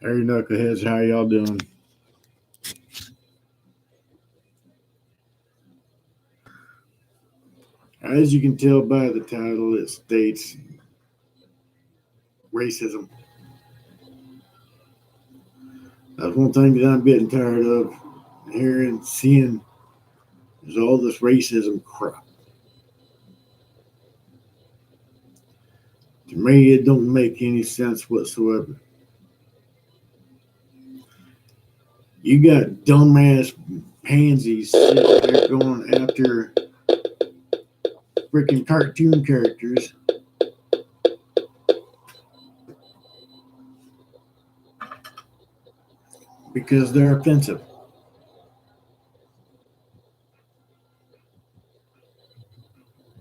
Hey, knuckleheads, how y'all doing? As you can tell by the title, it states racism. That's one thing that I'm getting tired of hearing, seeing, is all this racism crap. To me, it don't make any sense whatsoever. You got dumbass pansies sitting there going after freaking cartoon characters because they're offensive.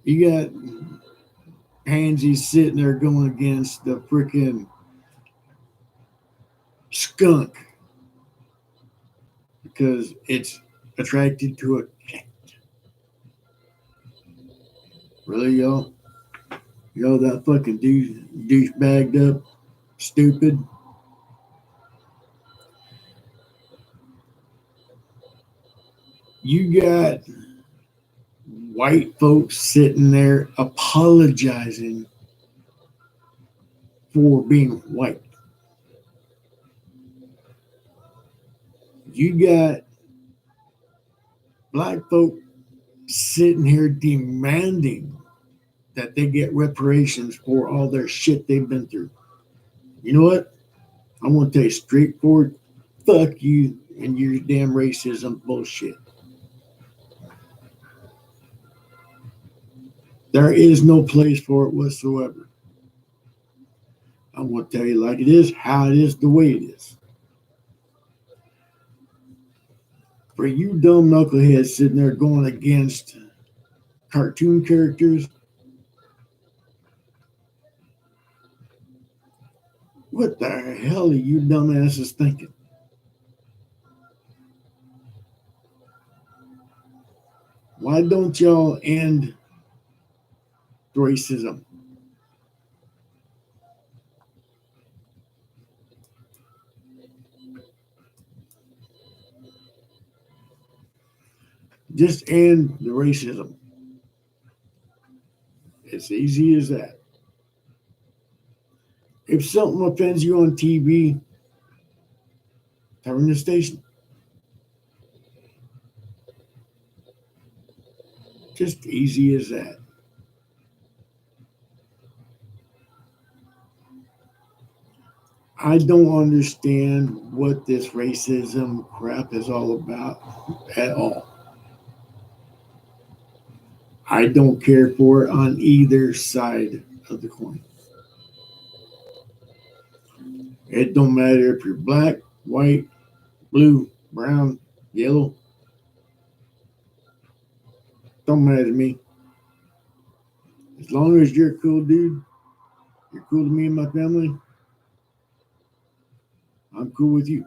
You got pansies sitting there going against the freaking skunk because it's attracted to a cat. Really, y'all? Y'all that fucking douche bagged up, stupid. You got white folks sitting there apologizing for being white. You got black folk sitting here demanding that they get reparations for all their shit they've been through. You know what? I want to tell you straightforward, fuck you and your damn racism bullshit. There is no place for it whatsoever. I'm going to tell you like it is, how it is, the way it is. For you dumb knuckleheads sitting there going against cartoon characters, what the hell are you dumbasses thinking? Why don't y'all end racism? Just end the racism. It's easy as that. If something offends you on TV, turn the station. Just easy as that. I don't understand what this racism crap is all about at all. I don't care for it on either side of the coin. It don't matter if you're black, white, blue, brown, yellow. Don't matter to me. As long as you're a cool dude, you're cool to me and my family, I'm cool with you.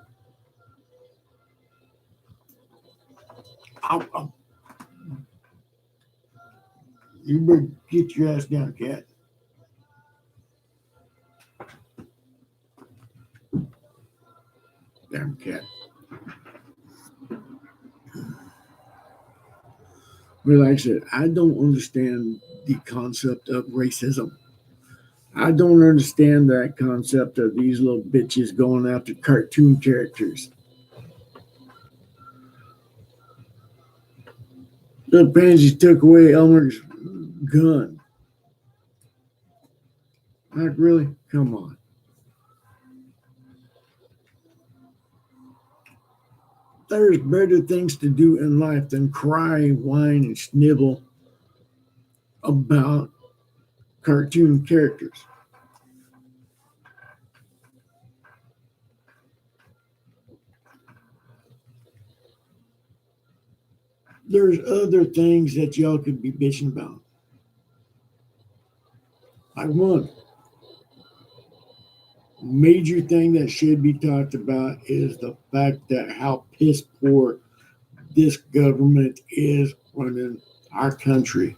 Ow, ow. You better get your ass down, cat. Damn cat. But like I said, I don't understand the concept of racism. I don't understand that concept of these little bitches going after cartoon characters. The pansies took away Elmer's gun. Like, really? Come on. There's better things to do in life than cry, whine, and snivel about cartoon characters. There's other things that y'all could be bitching about. Like one major thing that should be talked about is the fact that how piss poor this government is running our country.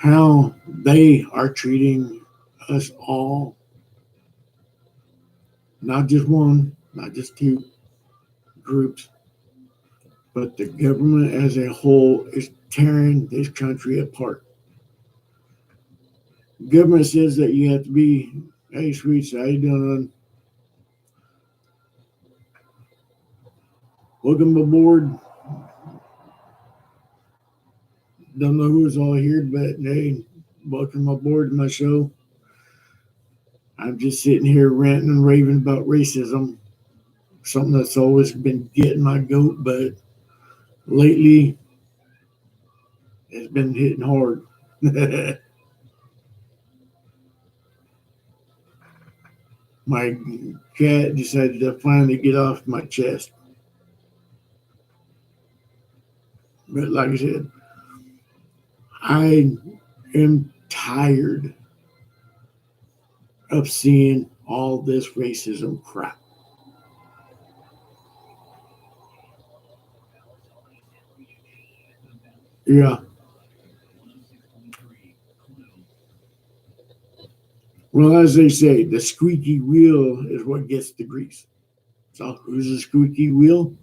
how they are treating us all, not just one, not just two groups, but the government as a whole is tearing this country apart. Government says that you have to be, hey, sweets, how you doing? Welcome aboard. Don't know who's all here, but hey, welcome aboard my show. I'm just sitting here ranting and raving about racism, something that's always been getting my goat, but lately it's been hitting hard. My cat decided to finally get off my chest. But like I said, I am tired of seeing all this racism crap. Yeah. Well, as they say, the squeaky wheel is what gets the grease. So who's the squeaky wheel?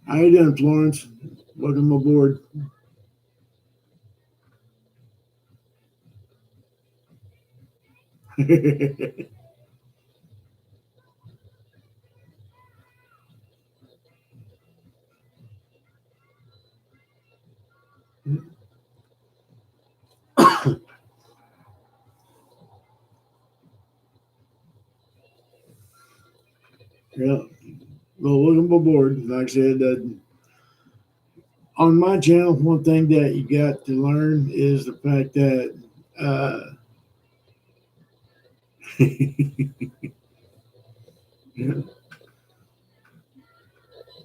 How you doing, Florence? Welcome aboard. Yeah. Well, welcome aboard. Like I said, on my channel, one thing that you got to learn is the fact that uh,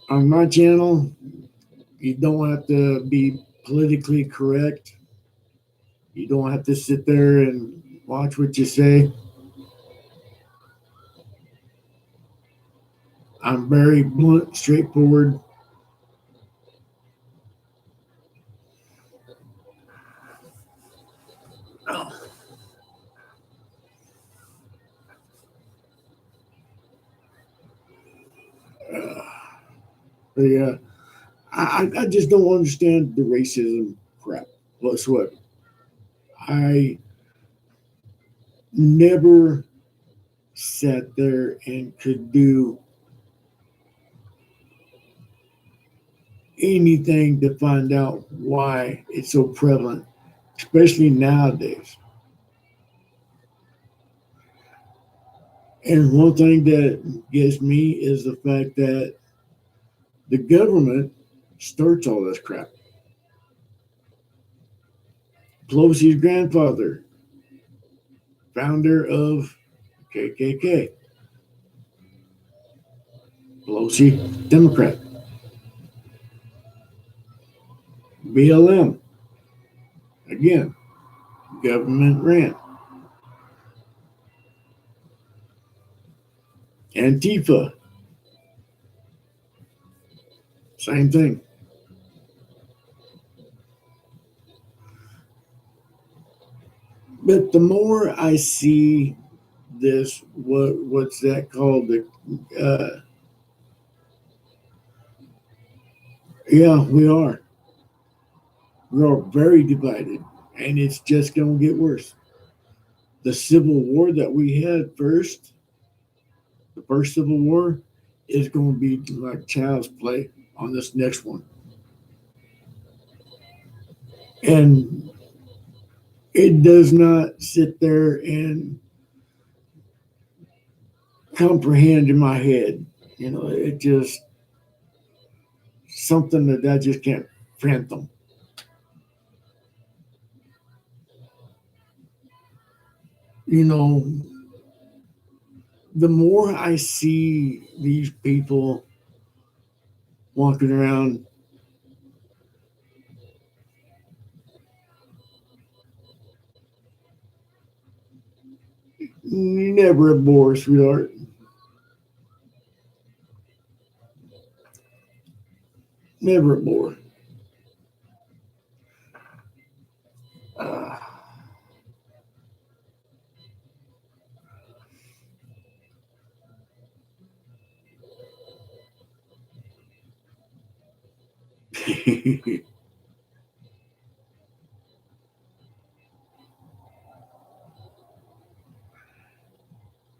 on my channel, you don't have to be politically correct. You don't have to sit there and watch what you say. I'm very blunt, straightforward. Uh, yeah, I just don't understand the racism crap whatsoever. I never sat there and could do anything to find out why it's so prevalent, especially nowadays. And one thing that gets me is the fact that the government starts all this crap. Pelosi's grandfather, founder of KKK. Pelosi, Democrat. BLM, again, government ran. Antifa, same thing. But the more I see this, what's that called? Uh, yeah, we are. We are very divided, and it's just going to get worse. The Civil War that we had first, the first Civil War, is going to be like child's play on this next one. And it does not sit there and comprehend in my head. You know, it just something that I just can't fathom. You know, the more I see these people walking around, never a bore, sweetheart. Never a bore. Uh,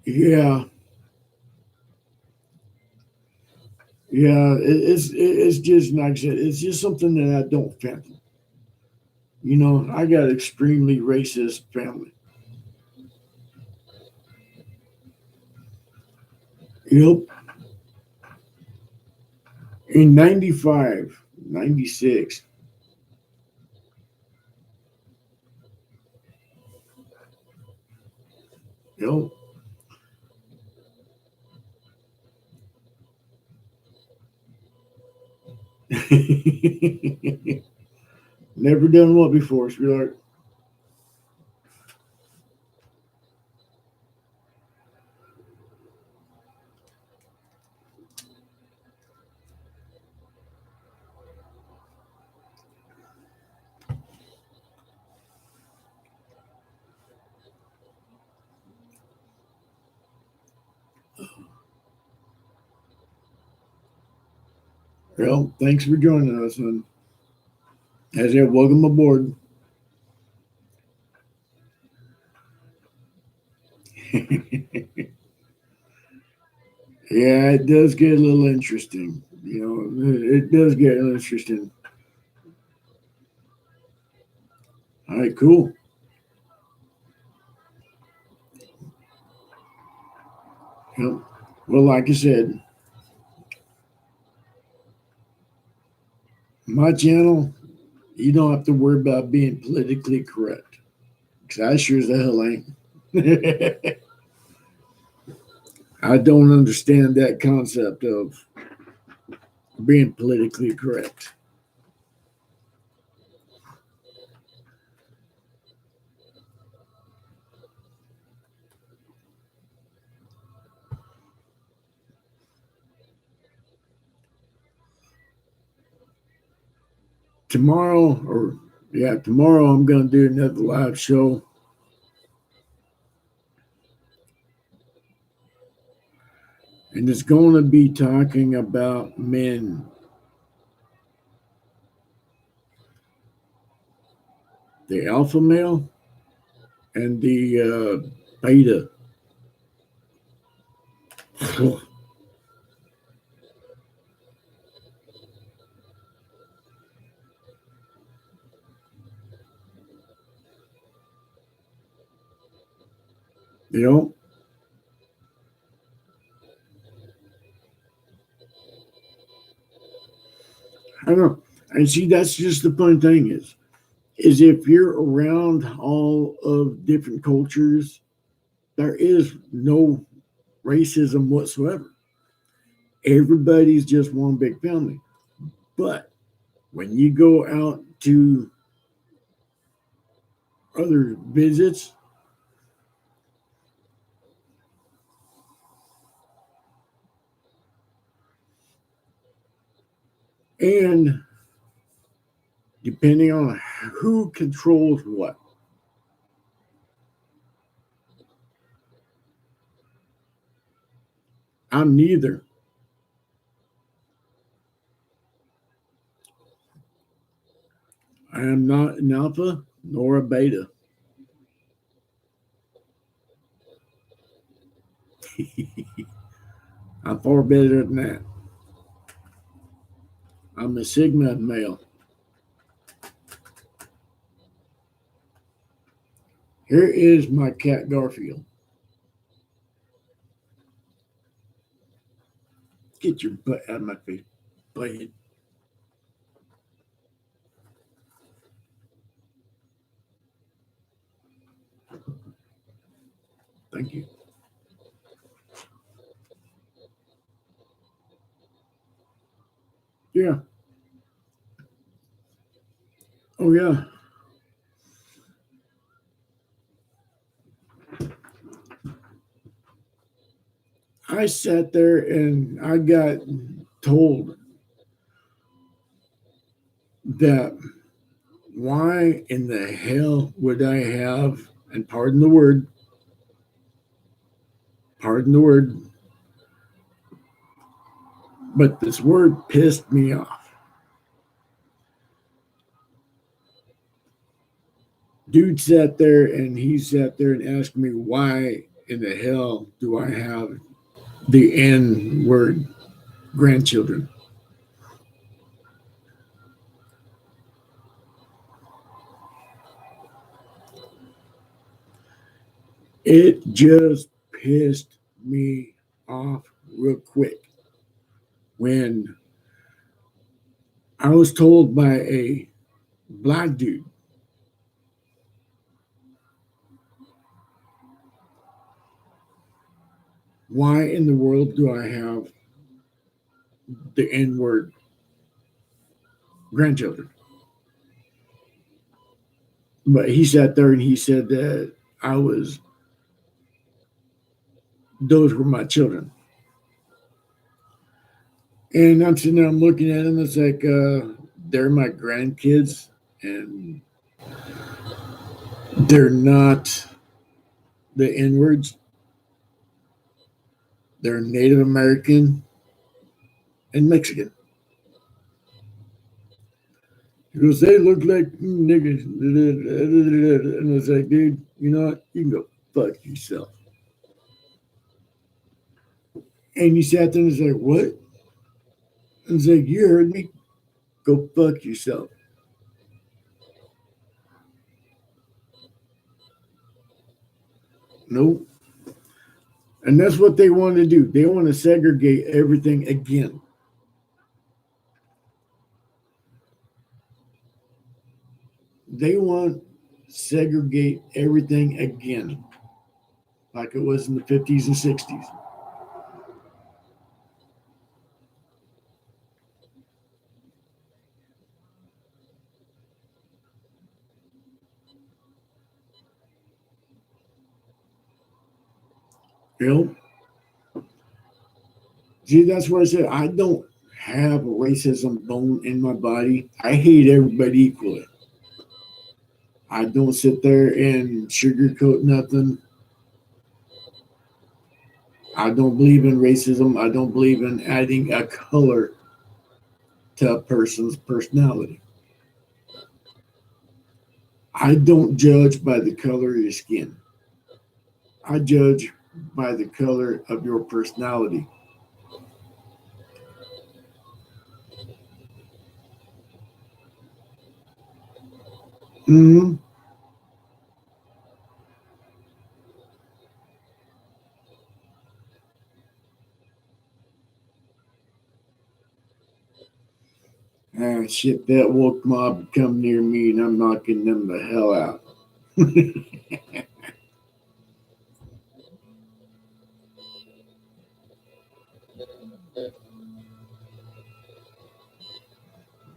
yeah, yeah. It's just like I said. It's just something that I don't fathom. You know, I got extremely racist family. Yep. In 95, 96. Yep. Never done what before, sweetheart. Well, thanks for joining us, and as I said, welcome aboard. Yeah, it does get a little interesting. You know, it does get interesting. All right, cool. Yep. Well, like I said, my channel, you don't have to worry about being politically correct. Because I sure as the hell ain't. I don't understand that concept of being politically correct. Tomorrow, or yeah, tomorrow I'm going to do another live show, and it's going to be talking about men, the alpha male and the beta. You know, I don't know. And see, that's just the fun thing is if you're around all of different cultures, there is no racism whatsoever. Everybody's just one big family. But when you go out to other visits, and depending on who controls what, I'm neither. I am not an alpha nor a beta. I'm far better than that. I'm a Sigma male. Here is my cat Garfield. Get your butt out of my face, butthead. Thank you. Yeah. Oh, yeah. I sat there and I got told that why in the hell would I have, and pardon the word, but this word pissed me off. Dude sat there and he sat there and asked me, why in the hell do I have the N word grandchildren? It just pissed me off real quick when I was told by a black dude, why in the world do I have the N word grandchildren? But he sat there and he said that those were my children. And I'm sitting there, I'm looking at them, it's like, they're my grandkids, and they're not the N words. They're Native American and Mexican. He goes, they look like niggas. And I was like, dude, you know what? You can go fuck yourself. And he sat there and was like, what? And I was like, you heard me. Go fuck yourself. Nope. And that's what they want to do. They want to segregate everything again. They want segregate everything again, like it was in the 50s and 60s. You know, see, that's what I said. I don't have a racism bone in my body. I hate everybody equally. I don't sit there and sugarcoat nothing. I don't believe in racism. I don't believe in adding a color to a person's personality. I don't judge by the color of your skin. I judge by the color of your personality. Mm-hmm. Ah, shit, that woke mob come near me and I'm knocking them the hell out.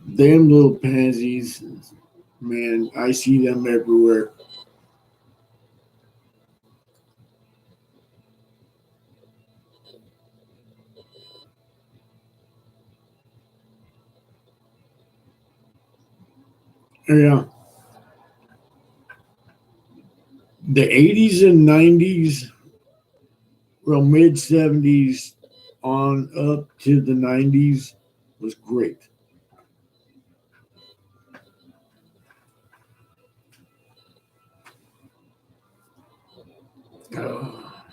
Them little pansies, man, I see them everywhere. Yeah, the 80s and 90s, well, mid 70s on up to the 90s was great.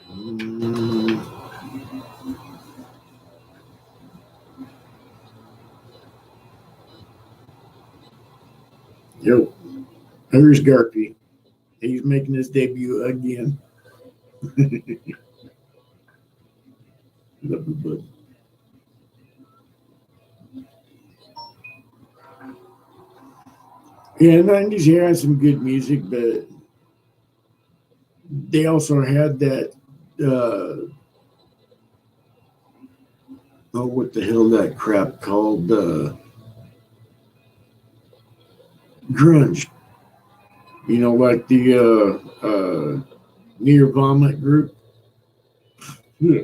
Mm, yo, here's Garpy. He's making his debut again. Love you, bud. Yeah, 90s here had some good music, but they also had that, oh, what the hell that crap called, grunge. You know, like the Near Vomit group. Yeah,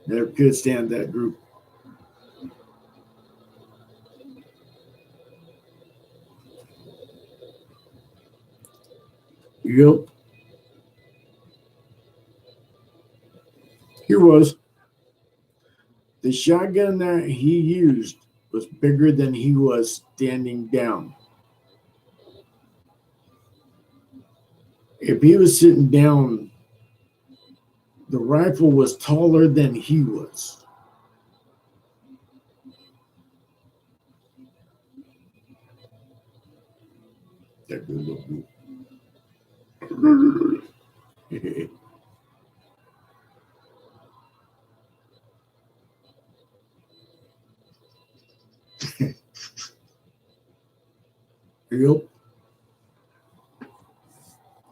never could stand that group. Yep. Here was the shotgun that he used was bigger than he was standing down. If he was sitting down, the rifle was taller than he was. Yep.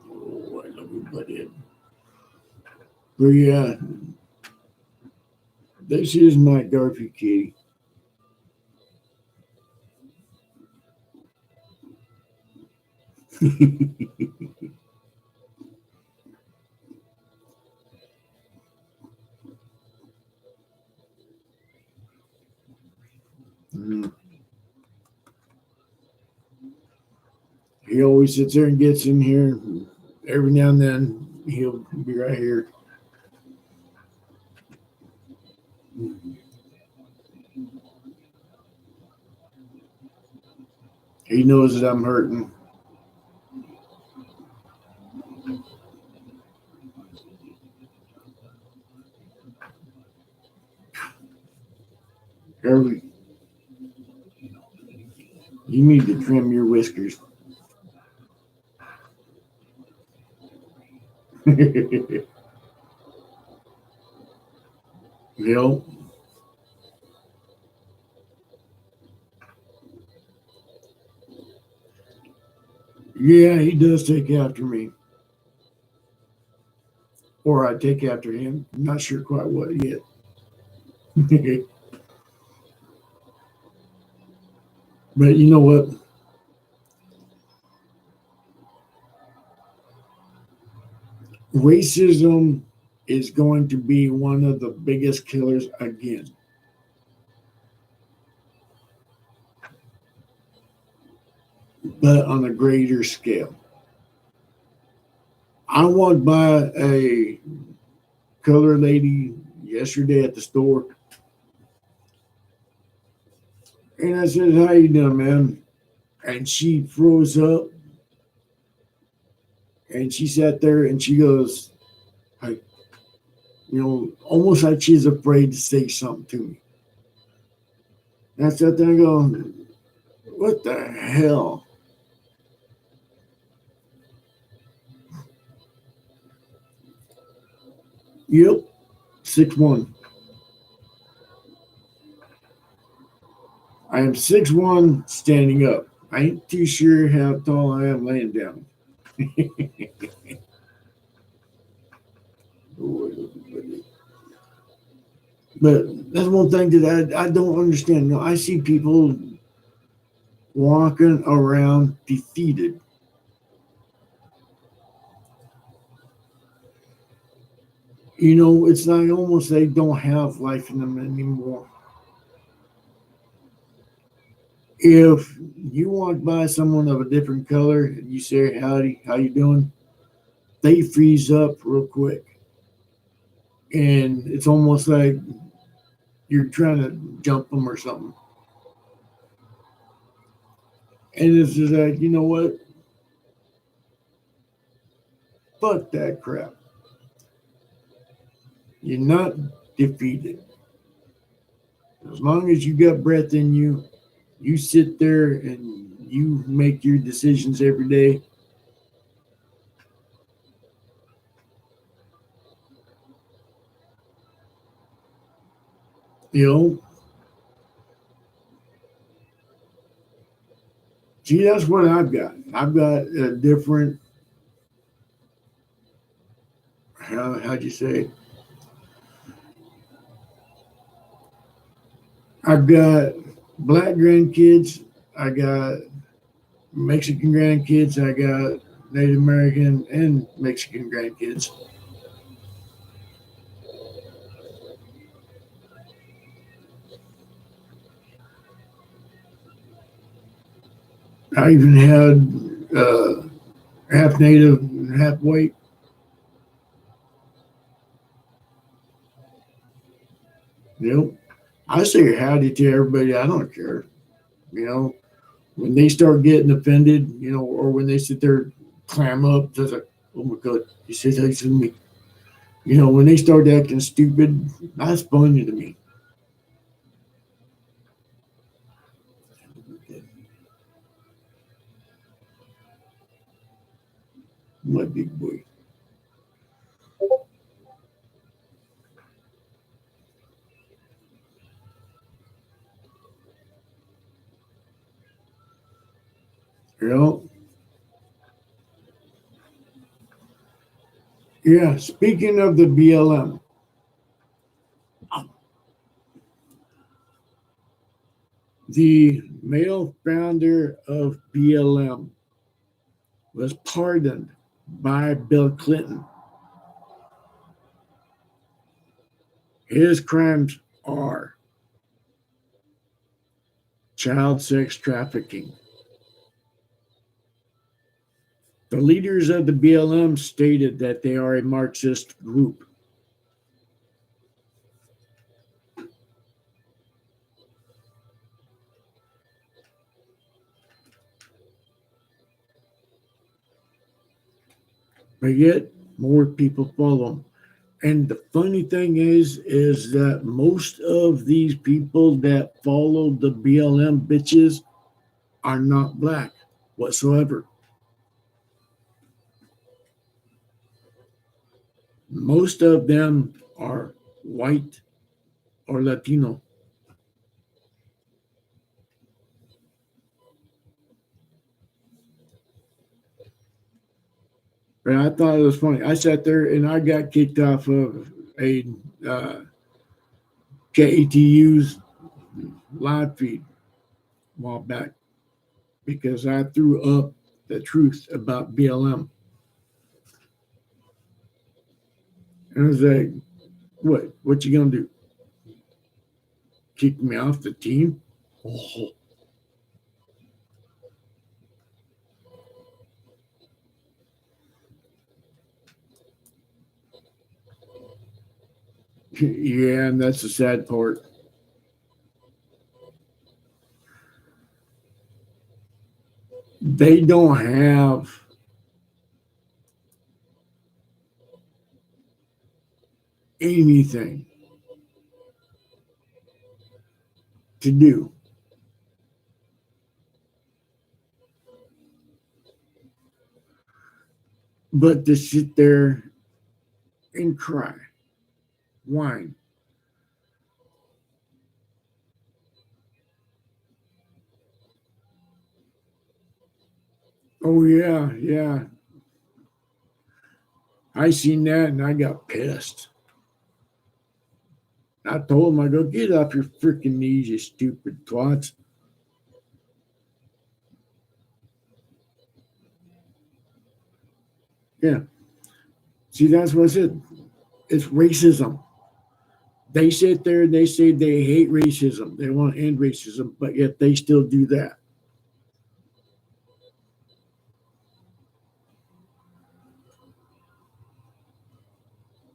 Oh, I love you, buddy. But yeah, this is my Garfy kitty. Mm. He always sits there and gets in here. Every now and then he'll be right here. He knows that I'm hurting. Harvey, you need to trim your whiskers. Yep. Yeah, he does take after me. Or I take after him. I'm not sure quite what yet. But you know what? Racism is going to be one of the biggest killers again. But on a greater scale. I walked by a color lady yesterday at the store, and I said, "How you doing, man?" And she froze up, and she sat there, and she goes, like, almost like she's afraid to say something to me. And I sat there and go, "What the hell?" Yep, 6'1". I am 6'1" standing up. I ain't too sure how tall I am laying down. But that's one thing that I don't understand. No, I see people walking around defeated. It's like almost they don't have life in them anymore. If you walk by someone of a different color and you say howdy, how you doing, they freeze up real quick. And it's almost like you're trying to jump them or something. And it's just like, you know what? Fuck that crap. You're not defeated. As long as you got breath in you, you sit there and you make your decisions every day. You know, see, that's what I've got. I've got a different, how'd you say? I've got black grandkids. I got Mexican grandkids. I got Native American and Mexican grandkids. I even had half Native, and half white. You know, I say howdy to everybody. I don't care. You know, when they start getting offended, you know, or when they sit there, clam up, just like, oh my God, he says hi to me. You know, when they start acting stupid, that's funny to me. My big boy. You know, yeah. Speaking of the BLM, the male founder of BLM was pardoned by Bill Clinton. His crimes are child sex trafficking. The leaders of the BLM stated that they are a Marxist group. But yet more people follow them. And the funny thing is that most of these people that follow the BLM bitches are not black whatsoever. Most of them are white or Latino. But I thought it was funny. I sat there and I got kicked off of a uh, KETU's live feed a while back because I threw up the truth about BLM. And I was like, what? What you gonna do? Kick me off the team? Oh. Yeah, and that's the sad part. They don't have anything to do but to sit there and cry, whine. Oh yeah, yeah. I seen that and I got pissed. I told him, I go, get off your freaking knees, you stupid twats. Yeah. See, that's what I said. It's racism. They sit there and they say they hate racism. They want to end racism, but yet they still do that.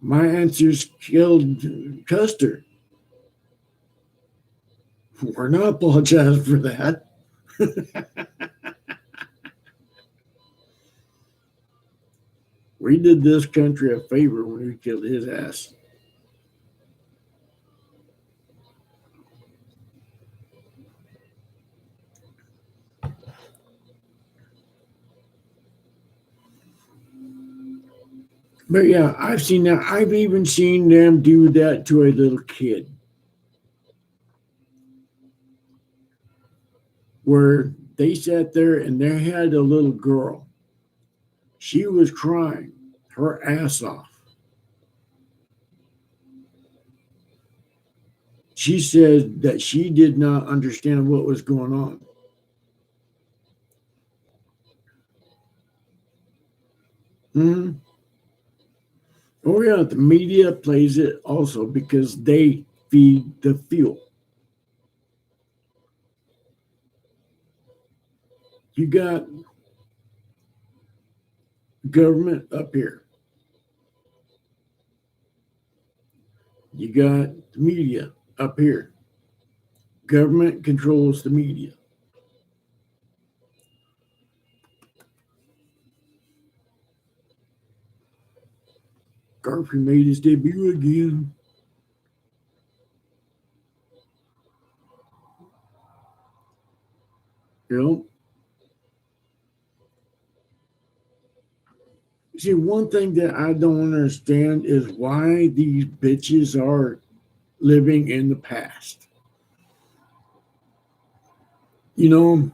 My answers killed Custer. We're not apologizing for that. We did this country a favor when we killed his ass. But yeah, I've seen that. I've even seen them do that to a little kid where they sat there and they had a little girl. She was crying her ass off. She said that she did not understand what was going on. Hmm. Oh, yeah, the media plays it also because they feed the fuel. You got government up here. You got the media up here. Government controls the media. Garfield made his debut again. You know, see, one thing that I don't understand is why these bitches are living in the past. You know,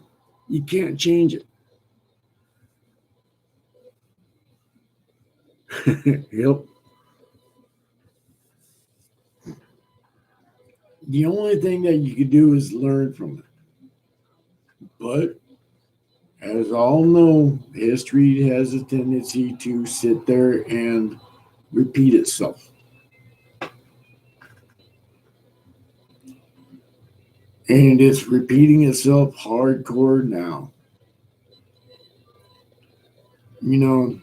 you can't change it. Yep. The only thing that you could do is learn from it. But as all know, history has a tendency to sit there and repeat itself. And it's repeating itself hardcore now. You know,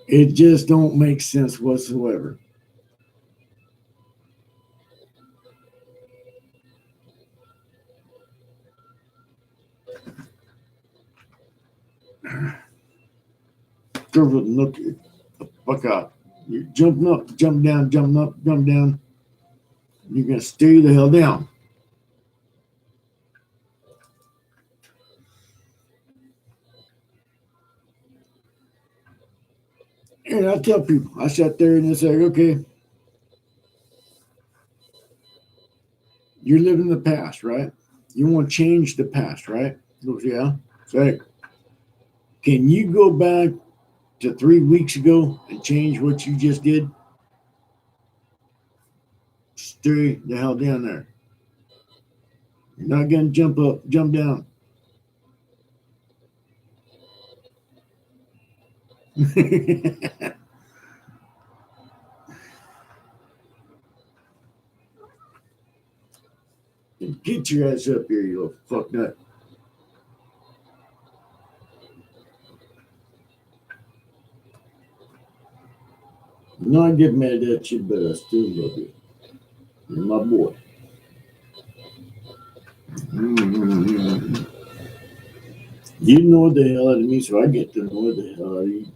it just don't make sense whatsoever. Look the fuck out. You're jumping up, jump down, jumping up, jump down. You're gonna stay the hell down. And I tell people, I sat there and I say, okay, you're living the past, right? You want to change the past, right? He goes, yeah. Say, can you go back to 3 weeks ago and change what you just did? Stay the hell down there. You're not gonna jump up, jump down. Get your ass up here, you little fuck nut. No, I get mad at you, but I still love you. You're my boy. Mm-hmm. You know the hell out of me, so I get to know the hell out of you.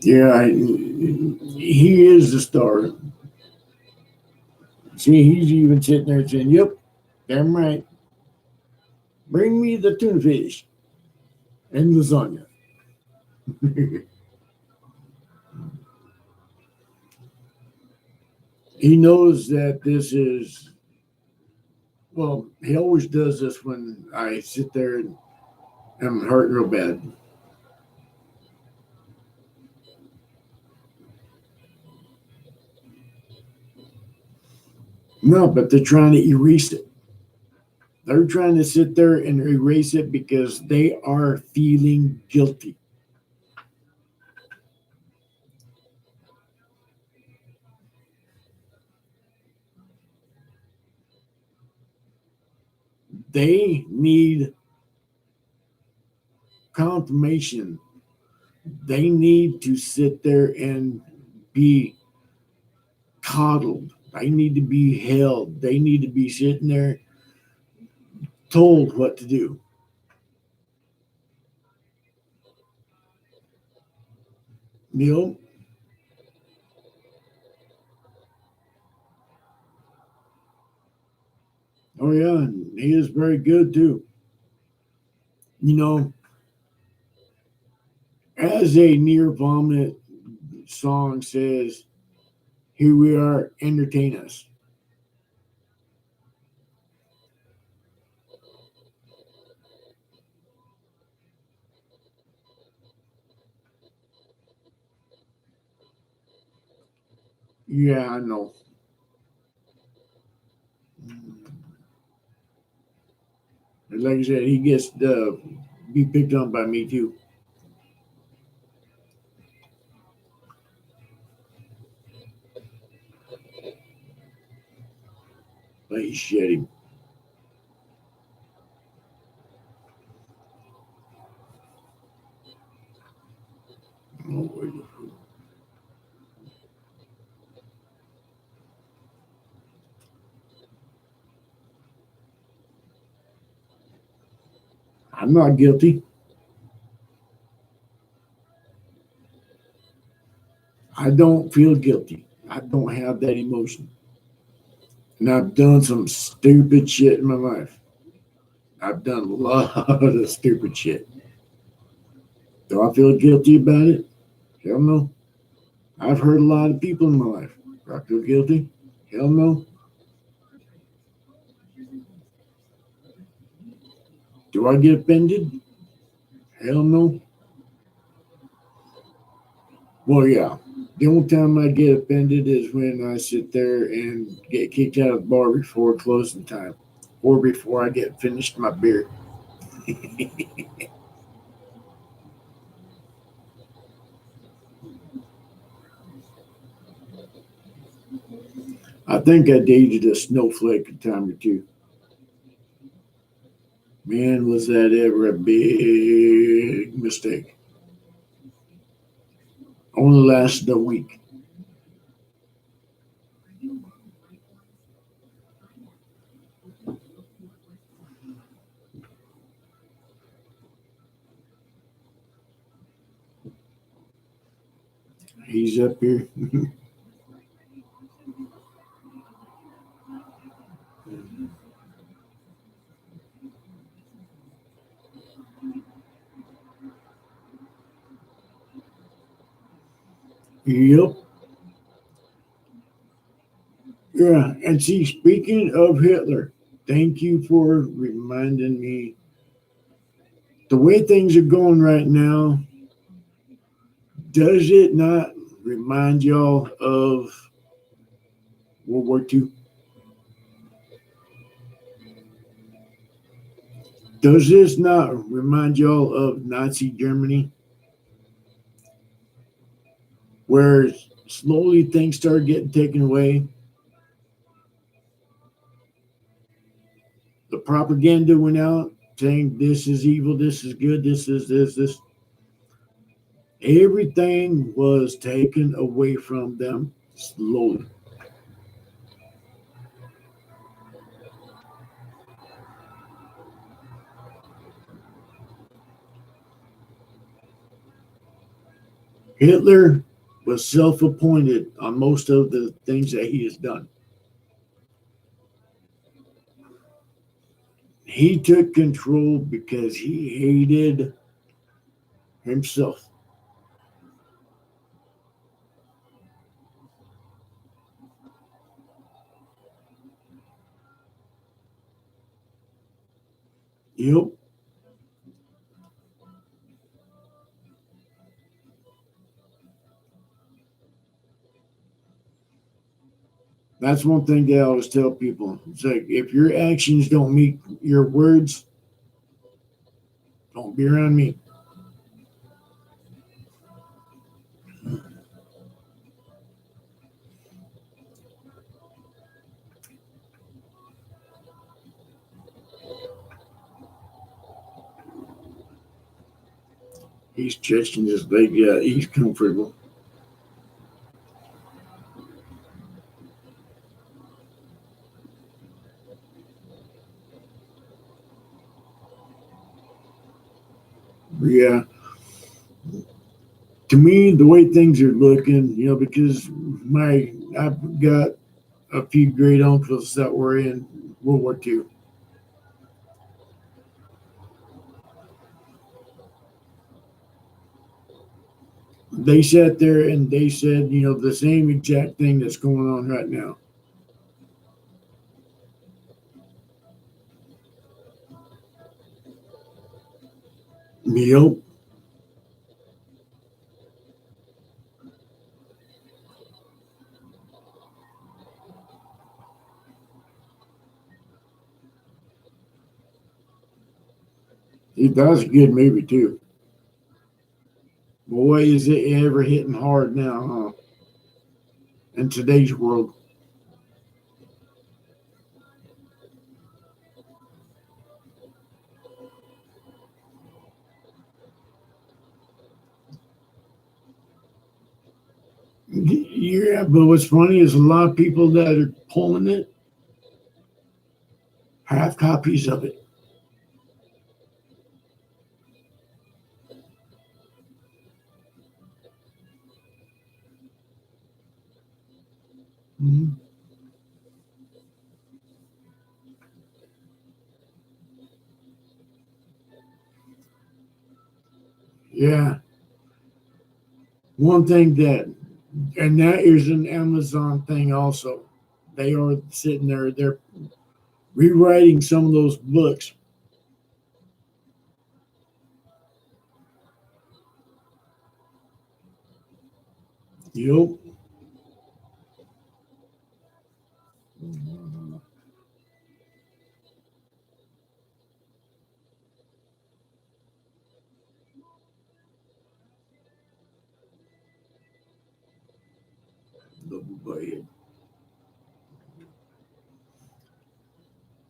Yeah, he is the star. See, he's even sitting there saying, "Yep, damn right. Bring me the tuna fish and lasagna." He knows that this is, well, he always does this when I sit there and I'm hurting real bad. No, but they're trying to erase it. They're trying to sit there and erase it because they are feeling guilty. They need confirmation. They need to sit there and be coddled. They need to be held. They need to be sitting there told what to do. You know? Oh yeah, and he is very good too. You know, as a near vomit song says, here we are, entertain us. Yeah, I know. Like I said, he gets to be picked on by me too. But They shit him. Oh, I'm not guilty. I don't feel guilty. I don't have that emotion. And I've done some stupid shit in my life. I've done a lot of stupid shit. Do I feel guilty about it? Hell no. I've hurt a lot of people in my life. Do I feel guilty? Hell no. Do I get offended? Hell no. Well, yeah. The only time I get offended is when I sit there and get kicked out of the bar before closing time or before I get finished my beer. I think I dated a snowflake a time or two. Man, was that ever a big mistake. Only lasted a week. He's up here. Yep. Yeah. And see, speaking of Hitler, thank you for reminding me the way things are going right now. Does it not remind y'all of World War II? Does this not remind y'all of Nazi Germany, where slowly things started getting taken away? The propaganda went out saying this is evil, this is good, this is this. Everything was taken away from them slowly. Hitler was self appointed on most of the things that he has done. He took control because he hated himself. Yep. That's one thing that I always tell people. It's like if your actions don't meet your words, don't be around me. He's stretching his leg. Yeah, he's comfortable. Yeah. To me, the way things are looking, because I've got a few great uncles that were in World War II. They sat there and they said, the same exact thing that's going on right now. Yep. That was a good movie too. Boy, is it ever hitting hard now, huh? In today's world. but what's funny is a lot of people that are pulling it have copies of it. Mhm. Yeah. One thing that, and that is an Amazon thing also. They are sitting there, they're rewriting some of those books. Yup.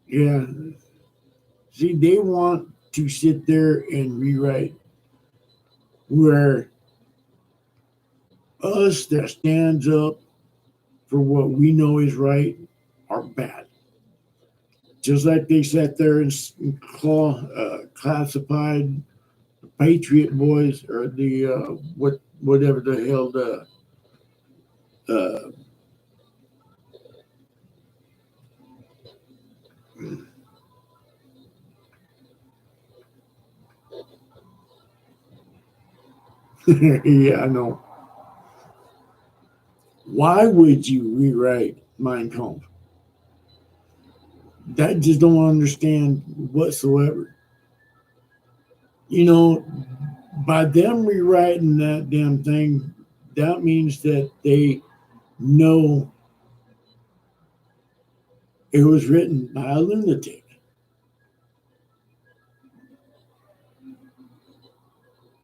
Yeah. See, they want to sit there and rewrite where us that stands up for what we know is right are bad. Just like they sat there and classified the Patriot Boys or the whatever the hell uh, yeah, I know. Why would you rewrite Mein Kampf? That just don't understand whatsoever. You know, by them rewriting that damn thing, that means that they know it was written by a lunatic.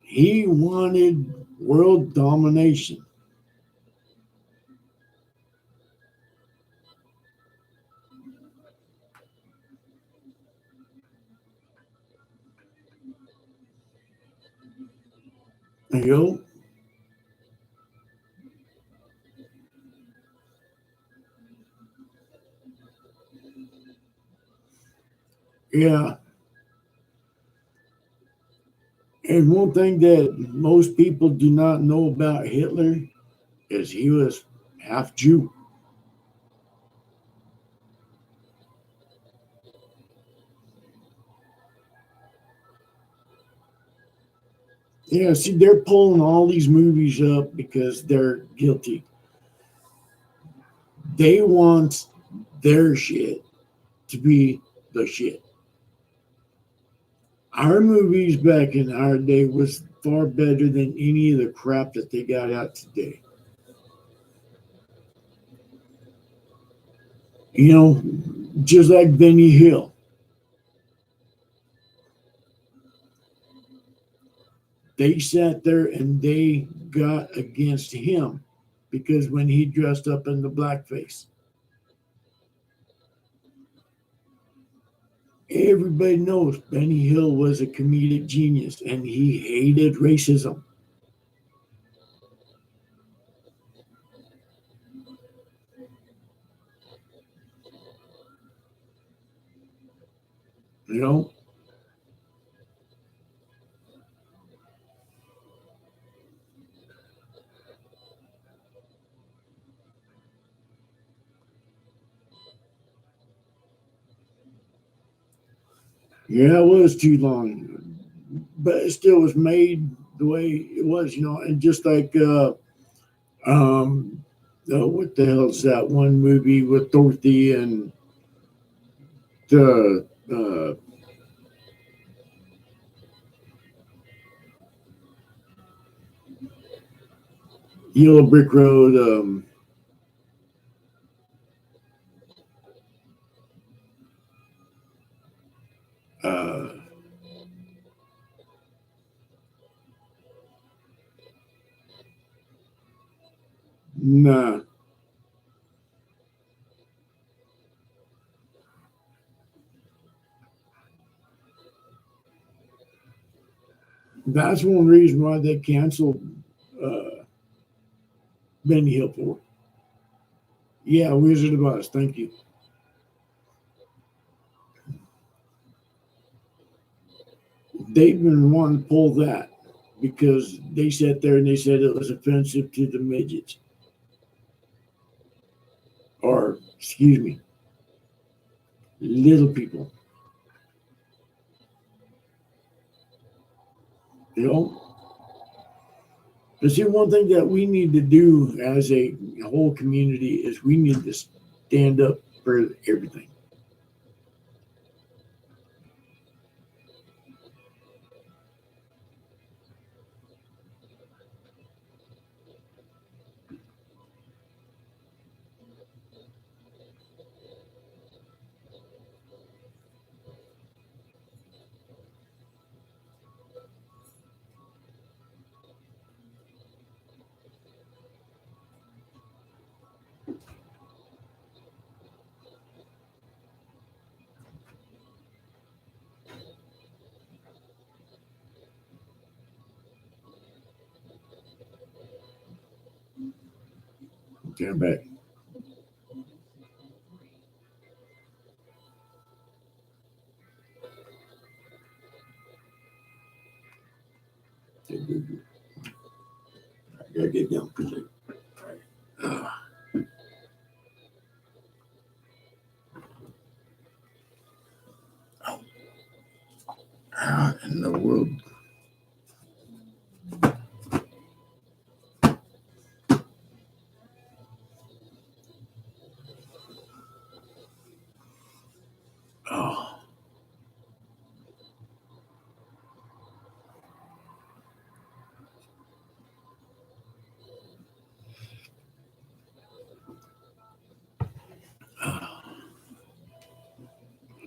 He wanted world domination. You know? Yeah. And one thing that most people do not know about Hitler is he was half Jew. Yeah, see, they're pulling all these movies up because they're guilty. They want their shit to be the shit. Our movies back in our day was far better than any of the crap that they got out today. You know, just like Benny Hill. They sat there and they got against him because when he dressed up in the blackface, everybody knows Benny Hill was a comedic genius and he hated racism. You know, yeah, it was too long, but it still was made the way it was. You know, and just like um, what the hell's that one movie with Dorothy and the Yellow Brick Road? Uh, nah, that's one reason why they canceled uh, Benny Hill for. Yeah, Wizard of Oz. Thank you. They've been wanting to pull that because they sat there and they said it was offensive to the midgets, or excuse me, little people. You know, but see, one thing that we need to do as a whole community is we need to stand up for everything. Stand back. I gotta get down. Uh, how in the world? Oh,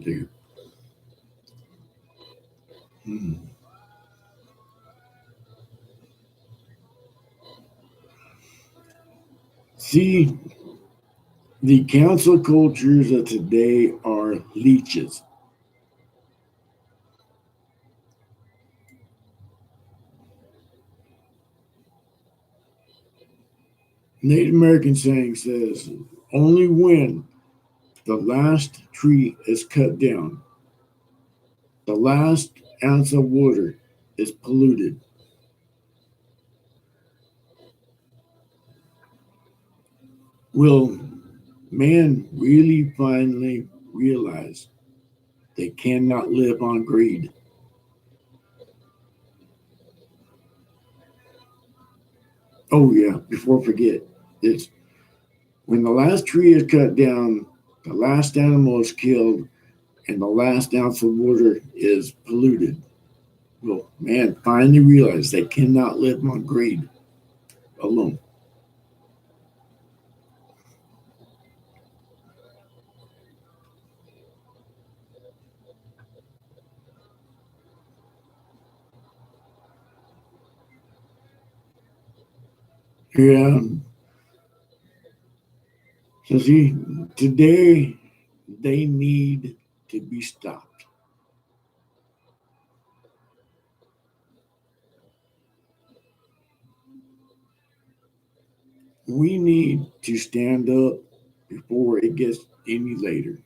dude. Hmm. See, the council cultures of today are leeches. Native American saying says only when the last tree is cut down, the last ounce of water is polluted, will man really finally realize they cannot live on greed. Oh yeah, before I forget, it's when the last tree is cut down, the last animal is killed, and the last ounce of water is polluted. Well, man finally realize they cannot live on greed alone. Yeah. So see, today they need to be stopped. We need to stand up before it gets any later.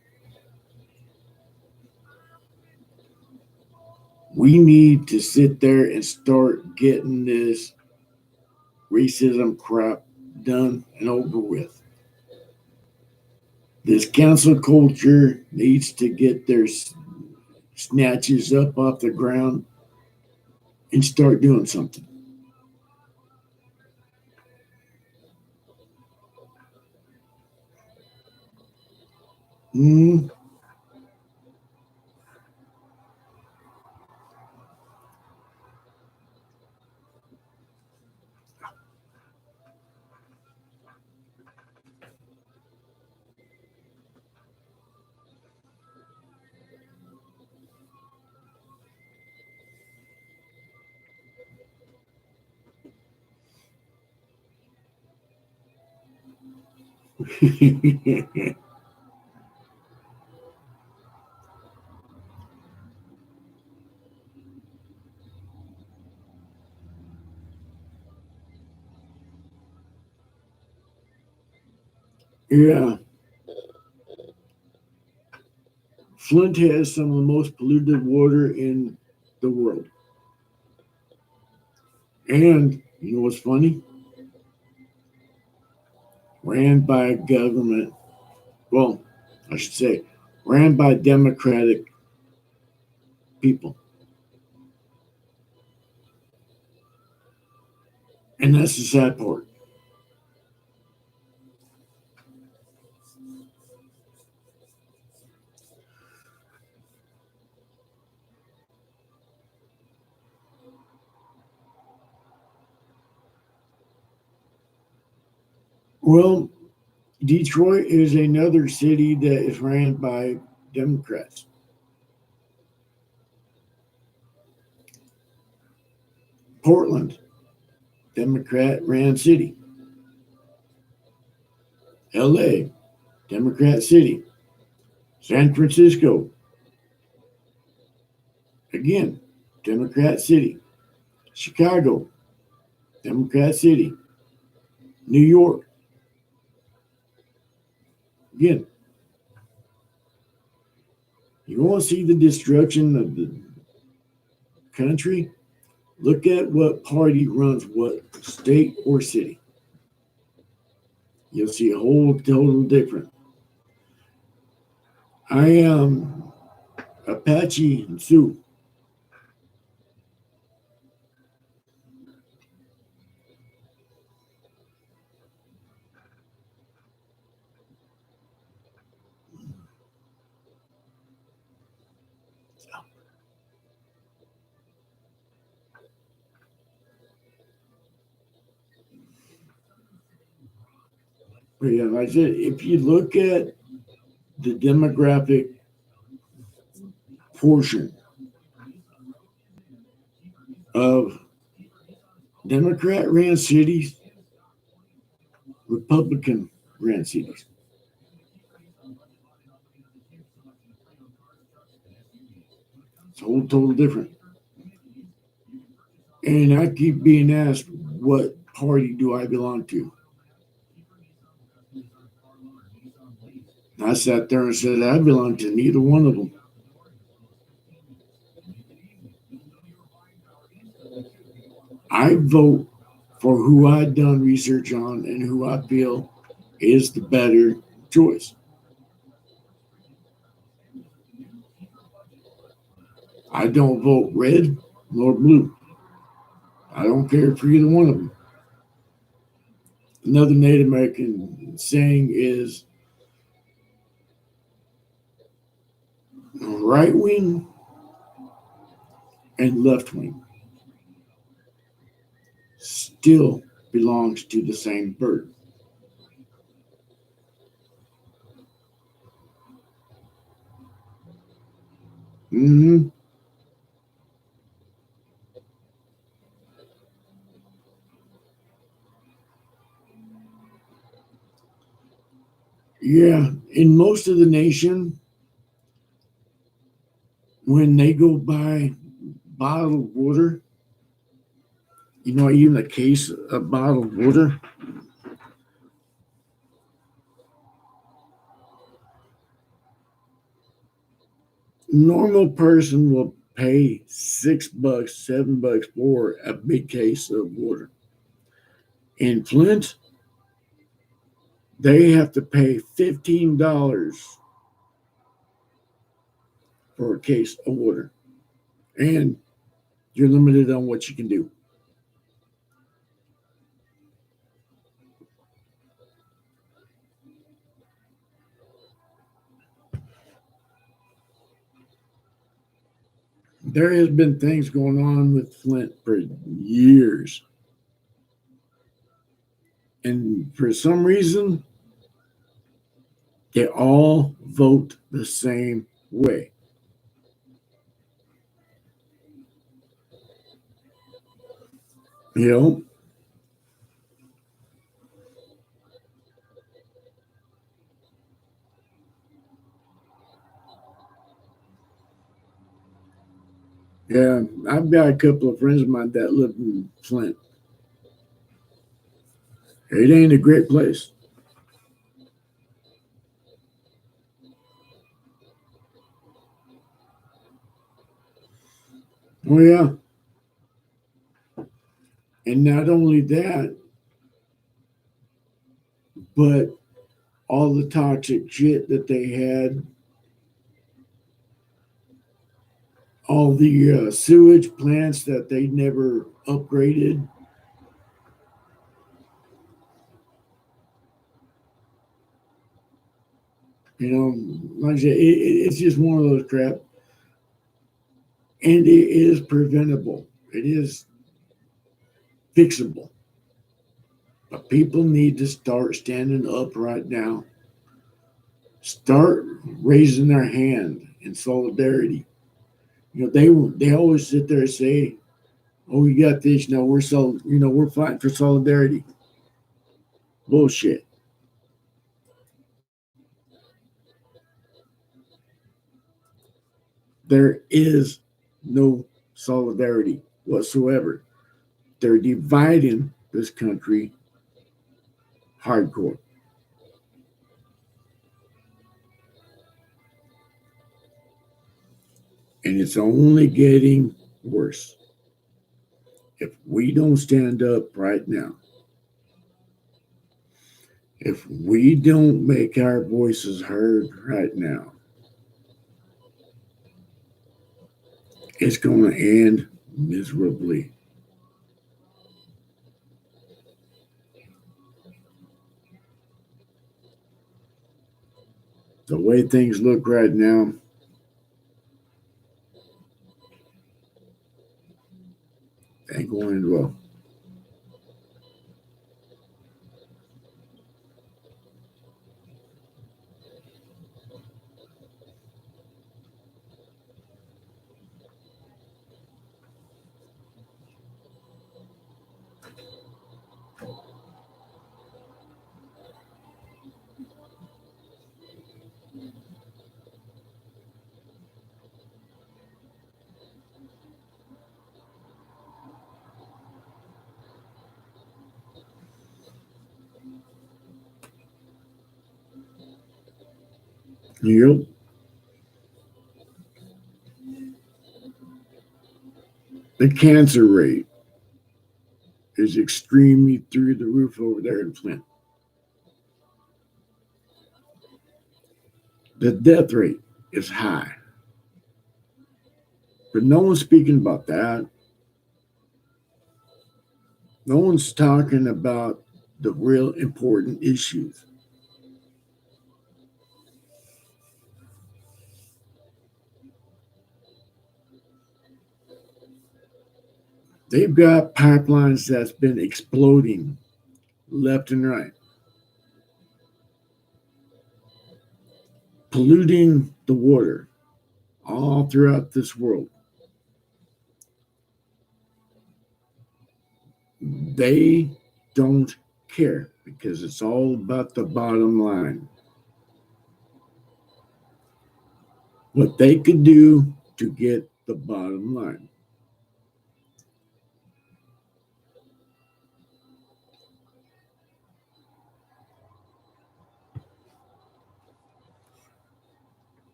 We need to sit there and start getting this racism crap done and over with. This cancel culture needs to get their snatches up off the ground and start doing something. Mm. Yeah. Flint has some of the most polluted water in the world. And you know what's funny? Ran by government. Well, I should say, ran by Democratic people. And that's the sad part. Well, Detroit is another city that is ran by Democrats. Portland, Democrat ran city. LA, Democrat city. San Francisco, again, Democrat city. Chicago, Democrat city. New York, again. You want to see the destruction of the country? Look at what party runs what state or city. You'll see a whole total different. I am Apache and Sioux. But yeah, like I said, if you look at the demographic portion of Democrat ran cities, Republican ran cities. It's a whole total different. And I keep being asked, what party do I belong to? And I sat there and said, I belong to neither one of them. I vote for who I've done research on and who I feel is the better choice. I don't vote red nor blue. I don't care for either one of them. Another Native American saying is right wing and left wing still belongs to the same bird. Mm-hmm. Yeah, in most of the nation, when they go buy bottled water, even a case of bottled water, normal person will pay $6, $7 for a big case of water. In Flint, they have to pay $15 for a case of water. And you're limited on what you can do. There has been things going on with Flint for years. And for some reason, they all vote the same way. You know, yeah, I've got a couple of friends of mine that live in Flint. It ain't a great place. Oh, yeah. And not only that, but all the toxic shit that they had, all the sewage plants that they never upgraded. You know, like I said, it's just one of those crap, and it is preventable. It is fixable. But people need to start standing up right now. Start raising their hand in solidarity. You know, they always sit there and say, "Oh, you got this." No, we're fighting for solidarity. Bullshit. There is no solidarity whatsoever. They're dividing this country hardcore. And it's only getting worse. If we don't stand up right now, if we don't make our voices heard right now, it's going to end miserably. The way things look right now, ain't going to end well. Yep. The cancer rate is extremely through the roof over there in Flint. The death rate is high. But no one's speaking about that. No one's talking about the real important issues. They've got pipelines that's been exploding left and right, polluting the water all throughout this world. They don't care because it's all about the bottom line. What they could do to get the bottom line.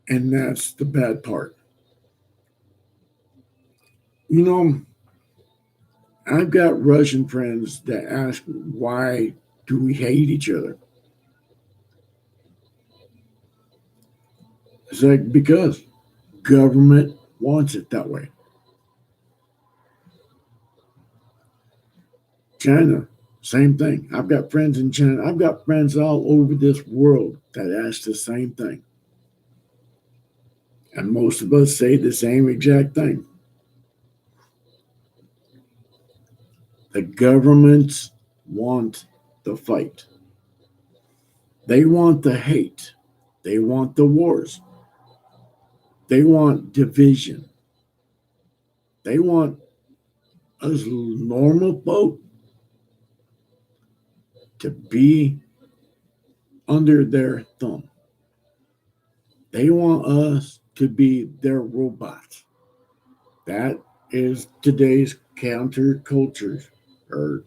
And that's the bad part. You know, I've got Russian friends that ask, why do we hate each other? It's like, because government wants it that way. China, same thing. I've got friends in China. I've got friends all over this world that ask the same thing. And most of us say the same exact thing. The governments want the fight. They want the hate. They want the wars. They want division. They want us normal folk to be under their thumb. They want us to be their robots. That is today's countercultures or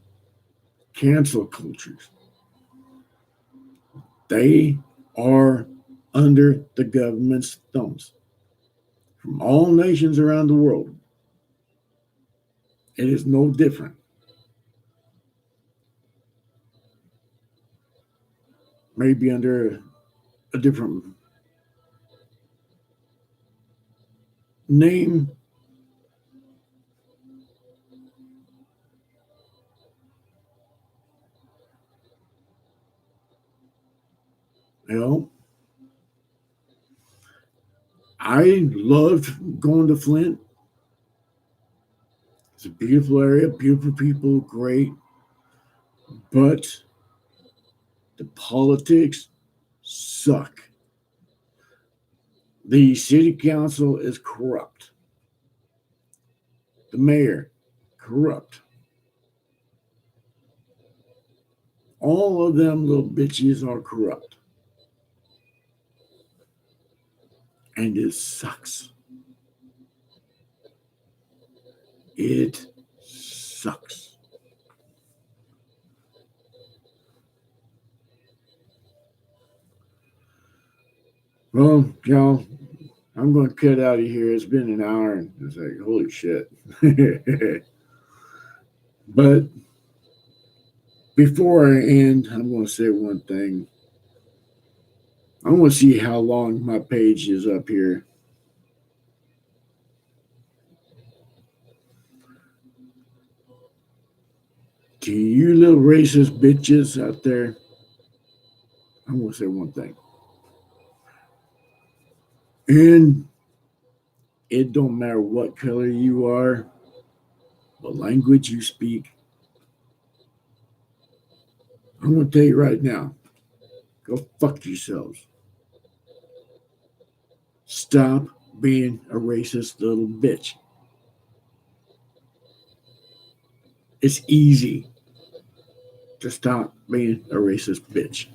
cancel cultures. They are under the government's thumbs from all nations around the world. It is no different. Maybe under a different name. You know, I loved going to Flint. It's a beautiful area, beautiful people, great. But the politics suck. The city council is corrupt. The mayor, corrupt. All of them little bitches are corrupt. And it sucks. It sucks. Well, y'all, I'm going to cut out of here. It's been an hour, and it's like, holy shit. But before I end, I'm going to say one thing. I want to see how long my page is up here. To you little racist bitches out there, I'm going to say one thing. And it don't matter what color you are, what language you speak. I'm going to tell you right now, go fuck yourselves. Stop being a racist little bitch. It's easy to stop being a racist bitch.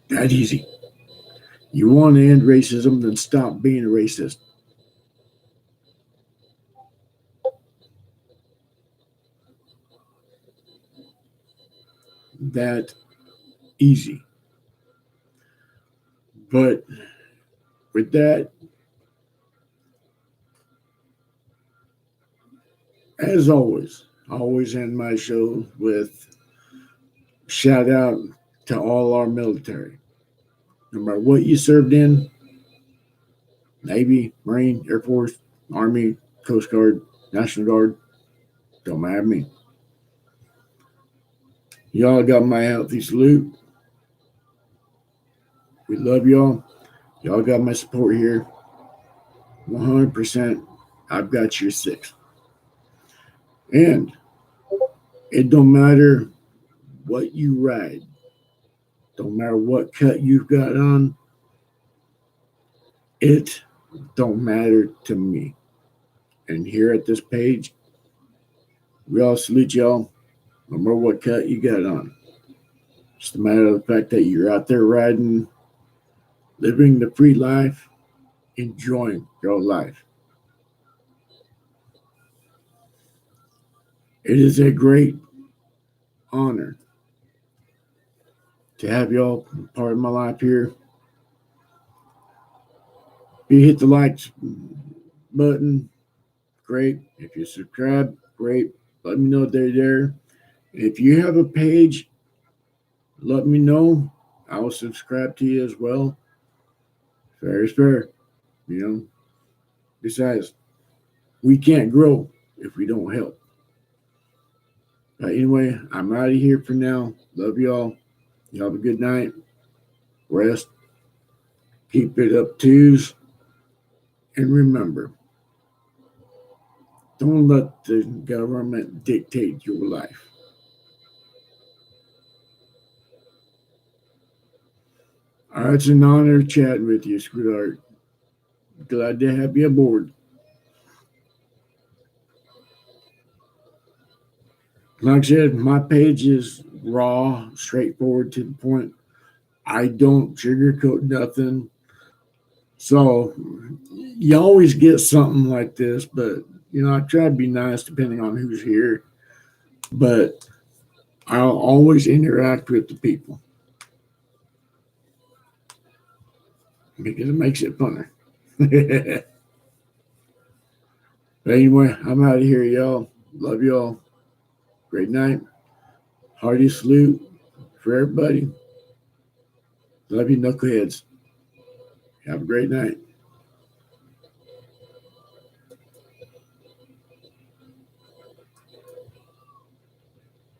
That easy. You want to end racism, then stop being a racist. That easy. But with that, as always, I always end my show with shout out to all our military. No matter what you served in, Navy, Marine, Air Force, Army, Coast Guard, National Guard, don't matter me. Y'all got my healthy salute. We love y'all. Y'all got my support here. 100%. I've got your six. And it don't matter what you ride. Don't matter what cut you've got on. It don't matter to me. And here at this page, we all salute y'all. No matter what cut you got on. Just a matter of the fact that you're out there riding, living the free life, enjoying your life. It is a great honor to have y'all part of my life here. If you hit the like button, great. If you subscribe, great. Let me know they're there. If you have a page, let me know. I will subscribe to you as well. Fair is fair. You know. Besides, we can't grow if we don't help. But anyway, I'm out of here for now. Love y'all. Y'all have a good night. Rest. Keep it up twos. And remember, don't let the government dictate your life. All right, it's an honor chatting with you, sweetheart. Glad to have you aboard. Like I said, my page is raw, straightforward, to the point. I don't sugarcoat nothing. So you always get something like this, but I try to be nice depending on who's here. But I'll always interact with the people because it makes it funner. But anyway, I'm out of here, y'all. Love y'all. Great night. Hearty salute for everybody. Love you, knuckleheads. Have a great night.